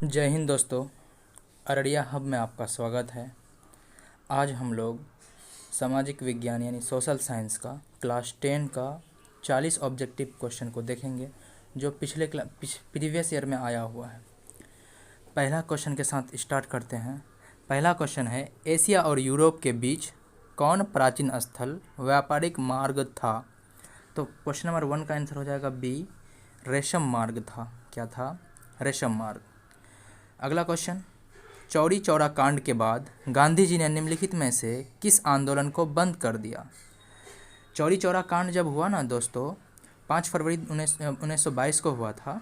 जय हिंद दोस्तों। अररिया हब में आपका स्वागत है। आज हम लोग सामाजिक विज्ञान यानी सोशल साइंस का क्लास 10 का 40 ऑब्जेक्टिव क्वेश्चन को देखेंगे जो प्रीवियस ईयर में आया हुआ है। पहला क्वेश्चन के साथ स्टार्ट करते हैं। पहला क्वेश्चन है, एशिया और यूरोप के बीच कौन प्राचीन स्थल व्यापारिक मार्ग था? तो क्वेश्चन नंबर 1 का आंसर हो जाएगा बी, रेशम मार्ग था। क्या था? रेशम मार्ग। अगला क्वेश्चन, चौरी चौरा कांड के बाद गांधी जी ने निम्नलिखित में से किस आंदोलन को बंद कर दिया? चौरी चौरा कांड जब हुआ ना दोस्तों, 5 फरवरी 1922 को हुआ था।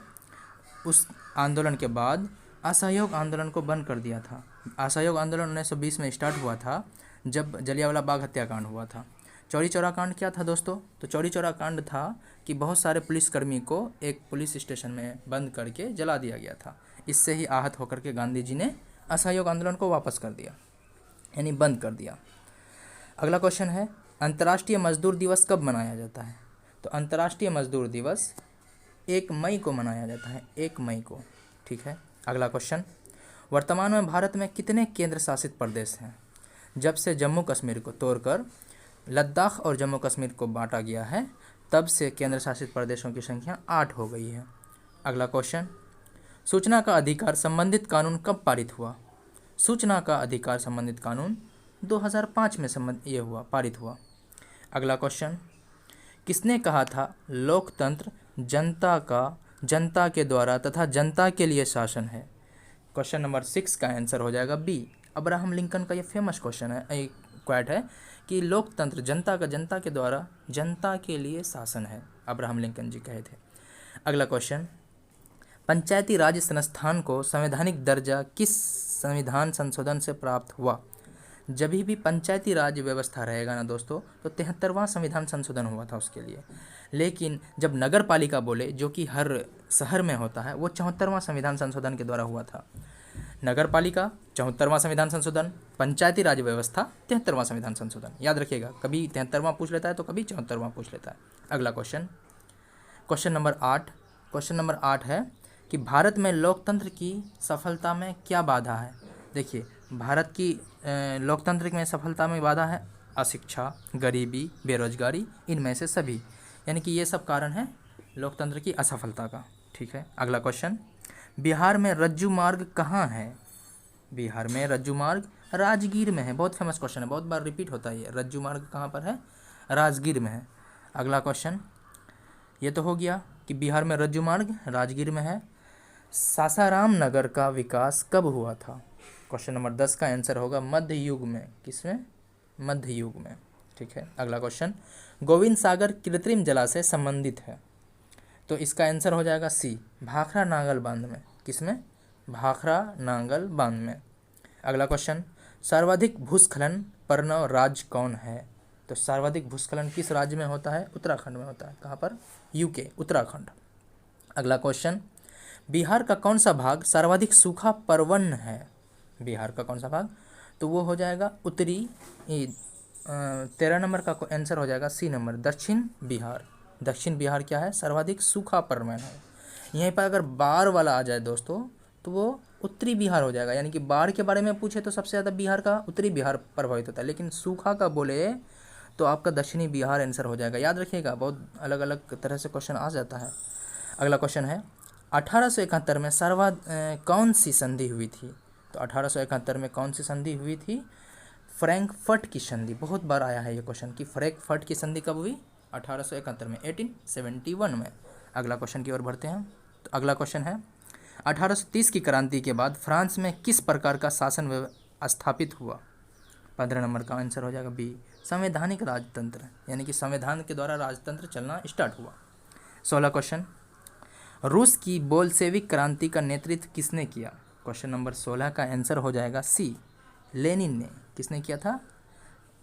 उस आंदोलन के बाद असहयोग आंदोलन को बंद कर दिया था। असहयोग आंदोलन 1920 में स्टार्ट हुआ था जब जलियांवाला बाग हत्याकांड हुआ था। चौरी चौरा कांड क्या था दोस्तों? तो चौरी चौरा कांड था कि बहुत सारे पुलिसकर्मी को एक पुलिस स्टेशन में बंद करके जला दिया गया था। इससे ही आहत होकर के गांधी जी ने असहयोग आंदोलन को वापस कर दिया, यानी बंद कर दिया। अगला क्वेश्चन है, अंतर्राष्ट्रीय मजदूर दिवस कब मनाया जाता है? तो अंतर्राष्ट्रीय मजदूर दिवस 1 मई को मनाया जाता है, 1 मई को। ठीक है। अगला क्वेश्चन, वर्तमान में भारत में कितने केंद्र शासित प्रदेश हैं? जब से जम्मू कश्मीर को तोड़कर लद्दाख और जम्मू कश्मीर को बांटा गया है, तब से केंद्र शासित प्रदेशों की संख्या 8 हो गई है। अगला क्वेश्चन, सूचना का अधिकार संबंधित कानून कब पारित हुआ? सूचना का अधिकार संबंधित कानून 2005 में पारित हुआ। अगला क्वेश्चन, किसने कहा था लोकतंत्र जनता के द्वारा तथा जनता के लिए शासन है? क्वेश्चन नंबर 6 का आंसर हो जाएगा बी, अब्राहम लिंकन का ये फेमस क्वेश्चन है, एक क्वाट है कि लोकतंत्र जनता के द्वारा जनता के लिए शासन है, अब्राहम लिंकन जी कहे थे। अगला क्वेश्चन, पंचायती राज संस्थान को संवैधानिक दर्जा किस संविधान संशोधन से प्राप्त हुआ? जब भी पंचायती राज व्यवस्था रहेगा ना दोस्तों, तो 73वां संविधान संशोधन हुआ था उसके लिए। लेकिन जब नगर पालिका बोले, जो कि हर शहर में होता है, वो 74वां संविधान संशोधन के द्वारा हुआ था। नगर पालिका 74वां संविधान संशोधन, पंचायती राज व्यवस्था 73वां संविधान संशोधन। याद रखिएगा, कभी 73वां पूछ लेता है तो कभी 74वां पूछ लेता है। अगला क्वेश्चन, क्वेश्चन नंबर 8 है कि भारत में लोकतंत्र की सफलता में क्या बाधा है? देखिए, भारत की लोकतंत्र में सफलता में बाधा है अशिक्षा, गरीबी, बेरोजगारी, इनमें से सभी, यानी कि ये सब कारण है लोकतंत्र की असफलता का। ठीक है। अगला क्वेश्चन, बिहार में रज्जू मार्ग कहाँ है? बिहार में रज्जू मार्ग राजगीर में है। बहुत फेमस क्वेश्चन है, बहुत बार रिपीट होता है ये। रज्जू मार्ग कहाँ पर है? राजगीर में है। अगला क्वेश्चन, ये तो हो गया कि बिहार में रज्जू मार्ग राजगीर में है। सासाराम नगर का विकास कब हुआ था? क्वेश्चन नंबर 10 का आंसर होगा मध्य युग में। किसमें? मध्य युग में। ठीक है। अगला क्वेश्चन, गोविंद सागर कृत्रिम जलाशय संबंधित है, तो इसका आंसर हो जाएगा सी, भाखड़ा नांगल बांध में। किसमें? भाखड़ा नांगल बांध में। अगला क्वेश्चन, सर्वाधिक भूस्खलन प्रवण राज्य कौन है? तो सर्वाधिक भूस्खलन किस राज्य में होता है? उत्तराखंड में होता है। कहाँ पर? यूके, उत्तराखंड। अगला क्वेश्चन, बिहार का कौन सा भाग सर्वाधिक सूखा प्रवण है? बिहार का कौन सा भाग? तो वो हो जाएगा उत्तरी। 13 नंबर का आंसर हो जाएगा सी नंबर, दक्षिण बिहार। दक्षिण बिहार क्या है? सर्वाधिक सूखा प्रवण है। यहीं पर अगर बाढ़ वाला आ जाए दोस्तों, तो वो उत्तरी बिहार हो जाएगा। यानी कि बाढ़ के बारे में पूछे तो सबसे ज़्यादा बिहार का उत्तरी बिहार प्रभावित होता है, लेकिन सूखा का बोले तो आपका दक्षिणी बिहार आंसर हो जाएगा। याद रखिएगा, बहुत अलग अलग तरह से क्वेश्चन आ जाता है। अगला क्वेश्चन है, 1871 में कौन सी संधि हुई थी? तो 1871 में कौन सी संधि हुई थी? फ्रैंकफर्ट की संधि। बहुत बार आया है ये क्वेश्चन कि फ्रैंकफर्ट की संधि कब हुई? 1871 में, 1871 में। अगला क्वेश्चन की ओर बढ़ते हैं। तो अगला क्वेश्चन है, 1830 की क्रांति के बाद फ्रांस में किस प्रकार का शासन स्थापित हुआ? 15 नंबर का आंसर हो जाएगा बी, संवैधानिक राजतंत्र, यानी कि संविधान के द्वारा राजतंत्र चलना स्टार्ट हुआ। 16 क्वेश्चन, रूस की बोल्शेविक क्रांति का नेतृत्व किसने किया? क्वेश्चन नंबर 16 का आंसर हो जाएगा सी, लेनिन ने। किसने किया था?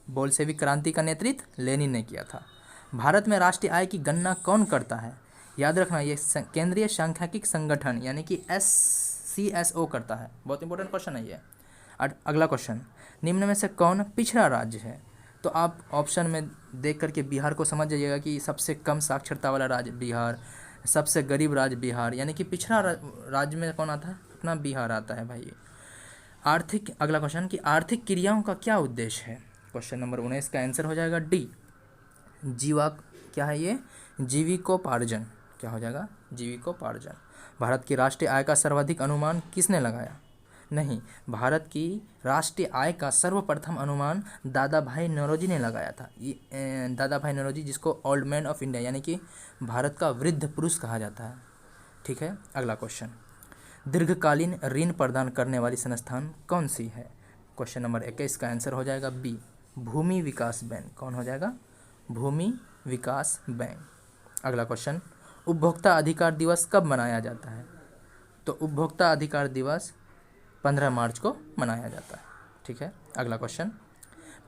बोल्शेविक क्रांति का नेतृत्व लेनिन ने किया था। भारत में राष्ट्रीय आय की गणना कौन करता है? याद रखना, ये केंद्रीय सांख्यिकी संगठन यानी कि CSO करता है। बहुत इंपॉर्टेंट क्वेश्चन है ये। अगला क्वेश्चन, निम्न में से कौन पिछड़ा राज्य है? तो आप ऑप्शन में देख करके बिहार को समझ जाइएगा कि सबसे कम साक्षरता वाला राज्य बिहार, सबसे गरीब राज्य बिहार, यानी कि पिछड़ा राज्य में कौन आता है? अपना बिहार आता है भाई। आर्थिक, अगला क्वेश्चन कि आर्थिक क्रियाओं का क्या उद्देश्य है। क्वेश्चन नंबर 19 का आंसर हो जाएगा डी, जीवा, क्या है ये, जीविकोपार्जन। क्या हो जाएगा, जीविकोपार्जन। भारत की राष्ट्रीय आय का सर्वाधिक अनुमान किसने लगाया। नहीं, भारत की राष्ट्रीय आय का सर्वप्रथम अनुमान दादा भाई नौरोजी ने लगाया था। ये दादा भाई नौरोजी, जिसको ओल्ड मैन ऑफ इंडिया यानी कि भारत का वृद्ध पुरुष कहा जाता है। ठीक है, अगला क्वेश्चन, दीर्घकालीन ऋण प्रदान करने वाली संस्थान कौन सी है। क्वेश्चन नंबर 21 का आंसर हो जाएगा बी, भूमि विकास बैंक। कौन हो जाएगा, भूमि विकास बैंक। अगला क्वेश्चन, उपभोक्ता अधिकार दिवस कब मनाया जाता है। तो उपभोक्ता अधिकार दिवस 15 मार्च को मनाया जाता है। ठीक है, अगला क्वेश्चन,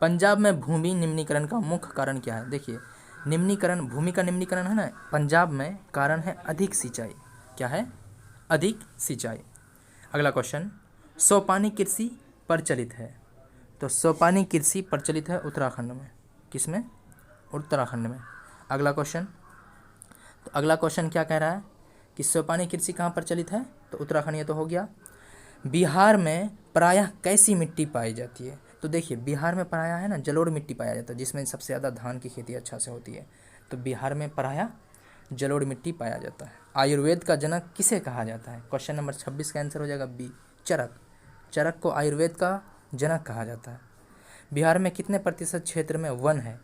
पंजाब में भूमि निम्नीकरण का मुख्य कारण क्या है। देखिए, निम्नीकरण, भूमि का निम्नीकरण है ना पंजाब में, कारण है अधिक सिंचाई। क्या है, अधिक सिंचाई। अगला क्वेश्चन, सोपानी कृषि प्रचलित है। तो सोपानी कृषि प्रचलित है उत्तराखंड में। किस में, उत्तराखंड में। अगला क्वेश्चन, तो अगला क्वेश्चन क्या कह रहा है कि सोपानी कृषि कहाँ प्रचलित है, तो उत्तराखंड। ये तो हो गया। बिहार में प्रायः कैसी मिट्टी पाई जाती है। तो देखिए, बिहार में प्रायः है ना जलोढ़ मिट्टी पाया जाता है, जिसमें सबसे ज़्यादा धान की खेती अच्छा से होती है। तो बिहार में प्रायः जलोढ़ मिट्टी पाया जाता है। आयुर्वेद का जनक किसे कहा जाता है। क्वेश्चन नंबर 26 का आंसर हो जाएगा बी, चरक। चरक को आयुर्वेद का जनक कहा जाता है। बिहार में कितने प्रतिशत क्षेत्र में वन है।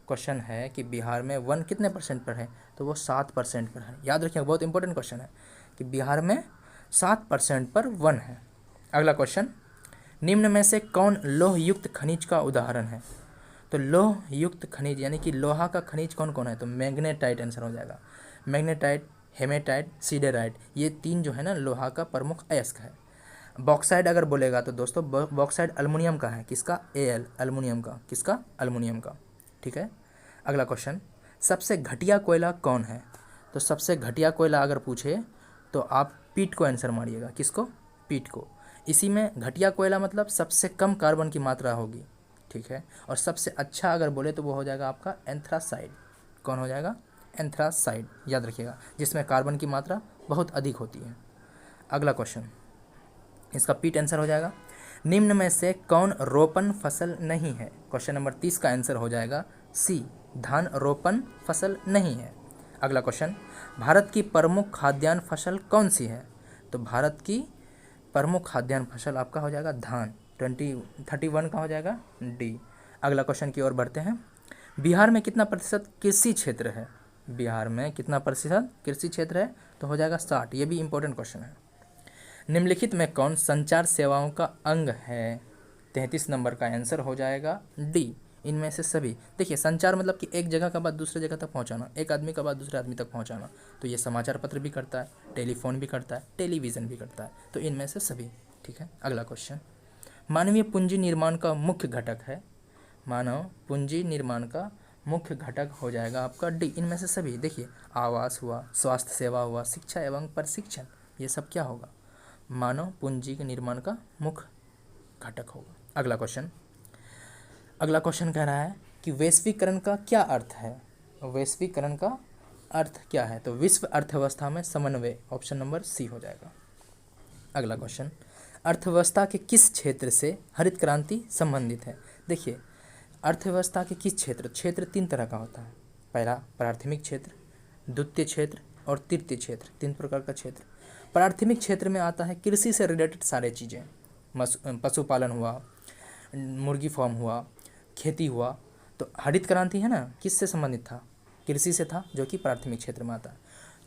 क्वेश्चन है कि बिहार में वन कितने परसेंट पर है, तो वो 7% पर है। याद रखिए, बहुत इंपॉर्टेंट क्वेश्चन है कि बिहार में 7% पर वन है। अगला क्वेश्चन, निम्न में से कौन लौह युक्त खनिज का उदाहरण है। तो लौह युक्त खनिज यानी कि लोहा का खनिज कौन कौन है, तो मैग्नेटाइट आंसर हो जाएगा। मैग्नेटाइट, हेमेटाइट, सीडेराइट, ये 3 जो है ना लोहा का प्रमुख अयस्क है। बॉक्साइड अगर बोलेगा तो दोस्तों बॉक्साइड अल्मुनियम का है। किसका, एल, अल्मुनियम का। किसका, अल्मुनियम का। ठीक है, अगला क्वेश्चन, सबसे घटिया कोयला कौन है। तो सबसे घटिया कोयला अगर पूछे तो आप पीट को आंसर मारिएगा। किसको, पीट को। इसी में घटिया कोयला मतलब सबसे कम कार्बन की मात्रा होगी। ठीक है, और सबसे अच्छा अगर बोले तो वो हो जाएगा आपका एंथ्रासाइड। कौन हो जाएगा, एंथ्रासाइड। याद रखिएगा, जिसमें कार्बन की मात्रा बहुत अधिक होती है। अगला क्वेश्चन, इसका पीट आंसर हो जाएगा, निम्न में से कौन रोपण फसल नहीं है। क्वेश्चन नंबर 30 का आंसर हो जाएगा सी, धान रोपण फसल नहीं है। अगला क्वेश्चन, भारत की प्रमुख खाद्यान्न फसल कौन सी है। तो भारत की प्रमुख खाद्यान्न फसल आपका हो जाएगा धान। 31 का हो जाएगा डी। अगला क्वेश्चन की ओर बढ़ते हैं, बिहार में कितना प्रतिशत कृषि क्षेत्र है। बिहार में कितना प्रतिशत कृषि क्षेत्र है, तो हो जाएगा 60। ये भी इंपॉर्टेंट क्वेश्चन है। निम्नलिखित में कौन संचार सेवाओं का अंग है। 33 नंबर का आंसर हो जाएगा डी, इनमें से सभी। देखिए, संचार मतलब कि एक जगह का बात दूसरे जगह तक पहुंचाना, एक आदमी का बात दूसरे आदमी तक पहुंचाना। तो ये समाचार पत्र भी करता है, टेलीफोन भी करता है, टेलीविज़न भी करता है। तो इनमें से सभी। ठीक है, अगला क्वेश्चन, मानवीय पूंजी निर्माण का मुख्य घटक है। मानव पूंजी निर्माण का मुख्य घटक हो जाएगा आपका डी, इनमें से सभी। देखिए, आवास हुआ, स्वास्थ्य सेवा हुआ, शिक्षा एवं प्रशिक्षण, ये सब क्या होगा, मानव पूंजी के निर्माण का मुख्य घटक होगा। अगला क्वेश्चन, अगला क्वेश्चन कह रहा है कि वैश्वीकरण का क्या अर्थ है। वैश्वीकरण का अर्थ क्या है, तो विश्व अर्थव्यवस्था में समन्वय। ऑप्शन नंबर सी हो जाएगा। अगला क्वेश्चन, अर्थव्यवस्था के किस क्षेत्र से हरित क्रांति संबंधित है। देखिए, अर्थव्यवस्था के किस क्षेत्र, क्षेत्र 3 तरह का होता है। पहला प्राथमिक क्षेत्र, द्वितीय क्षेत्र और तृतीय क्षेत्र, 3 प्रकार का क्षेत्र। प्राथमिक क्षेत्र में आता है कृषि से रिलेटेड सारे चीज़ें, पशुपालन हुआ, मुर्गी फार्म हुआ, खेती हुआ। तो हरित क्रांति है ना, किससे संबंधित था, कृषि से था, जो कि प्राथमिक क्षेत्र में आता है।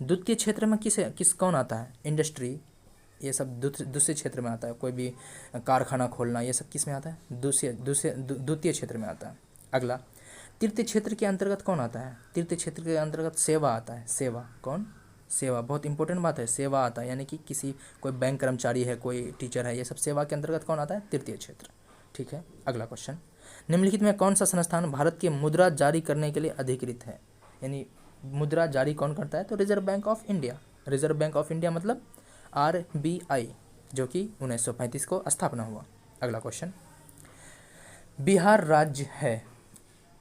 द्वितीय क्षेत्र में किस कौन आता है, इंडस्ट्री, ये सब दूसरे क्षेत्र में आता है। कोई भी कारखाना खोलना, ये सब किस में आता है, द्वितीय क्षेत्र में आता है। अगला तृतीय क्षेत्र के अंतर्गत कौन आता है, तृतीय क्षेत्र के अंतर्गत सेवा आता है। सेवा, कौन, सेवा, बहुत इंपॉर्टेंट बात है, सेवा आता है। यानी कि किसी, कोई बैंक कर्मचारी है, कोई टीचर है, ये सब सेवा के अंतर्गत कौन आता है, तृतीय क्षेत्र। ठीक है, अगला क्वेश्चन, निम्नलिखित में कौन सा संस्थान भारत की मुद्रा जारी करने के लिए अधिकृत है। यानी मुद्रा जारी कौन करता है, तो reserve bank of India. Reserve bank of India मतलब RBI, जो कि 1935 को स्थापना हुआ। अगला क्वेश्चन, बिहार राज्य है,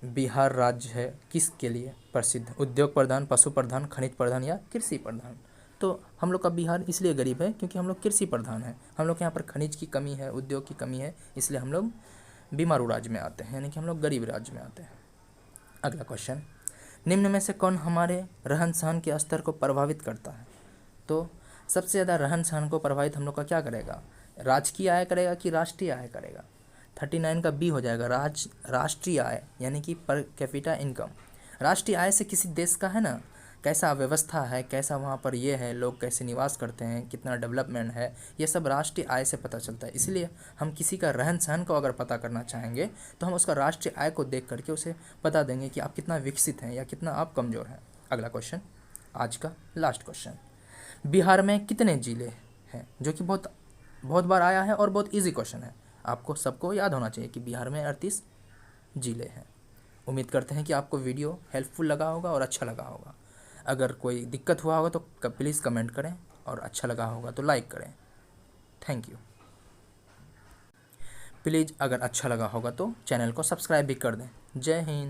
बिहार राज्य है किसके लिए प्रसिद्ध, उद्योग प्रधान, पशु प्रधान, खनिज प्रधान या कृषि प्रधान। तो हम लोग का बिहार इसलिए गरीब है क्योंकि हम लोग कृषि प्रधान है। हम लोग के यहाँ पर खनिज की कमी है, उद्योग की कमी है, इसलिए हम लोग बीमारू राज्य में आते हैं, यानी कि हम लोग गरीब राज्य में आते हैं। अगला क्वेश्चन, निम्न में से कौन हमारे रहन सहन के स्तर को प्रभावित करता है? तो सबसे ज़्यादा रहन सहन को प्रभावित हम लोग का क्या करेगा? राजकीय आय करेगा कि राष्ट्रीय आय करेगा? 39 का बी हो जाएगा, राष्ट्रीय आय, यानी कि पर कैपिटा इनकम। राष्ट्रीय आय से किसी देश का है ना कैसा व्यवस्था है, कैसा वहाँ पर ये है, लोग कैसे निवास करते हैं, कितना डेवलपमेंट है, ये सब राष्ट्रीय आय से पता चलता है। इसलिए हम किसी का रहन सहन को अगर पता करना चाहेंगे तो हम उसका राष्ट्रीय आय को देख करके उसे बता देंगे कि आप कितना विकसित हैं या कितना आप कमज़ोर हैं। अगला क्वेश्चन, आज का लास्ट क्वेश्चन, बिहार में कितने जिले हैं? जो कि बहुत बहुत बार आया है और बहुत ईजी क्वेश्चन है, आपको सबको याद होना चाहिए कि बिहार में 38 जिले हैं। उम्मीद करते हैं कि आपको वीडियो हेल्पफुल लगा होगा और अच्छा लगा होगा। अगर कोई दिक्कत हुआ होगा तो प्लीज़ कमेंट करें, और अच्छा लगा होगा तो लाइक करें। Thank you. प्लीज़ अगर अच्छा लगा होगा तो चैनल को सब्सक्राइब भी कर दें। जय हिंद।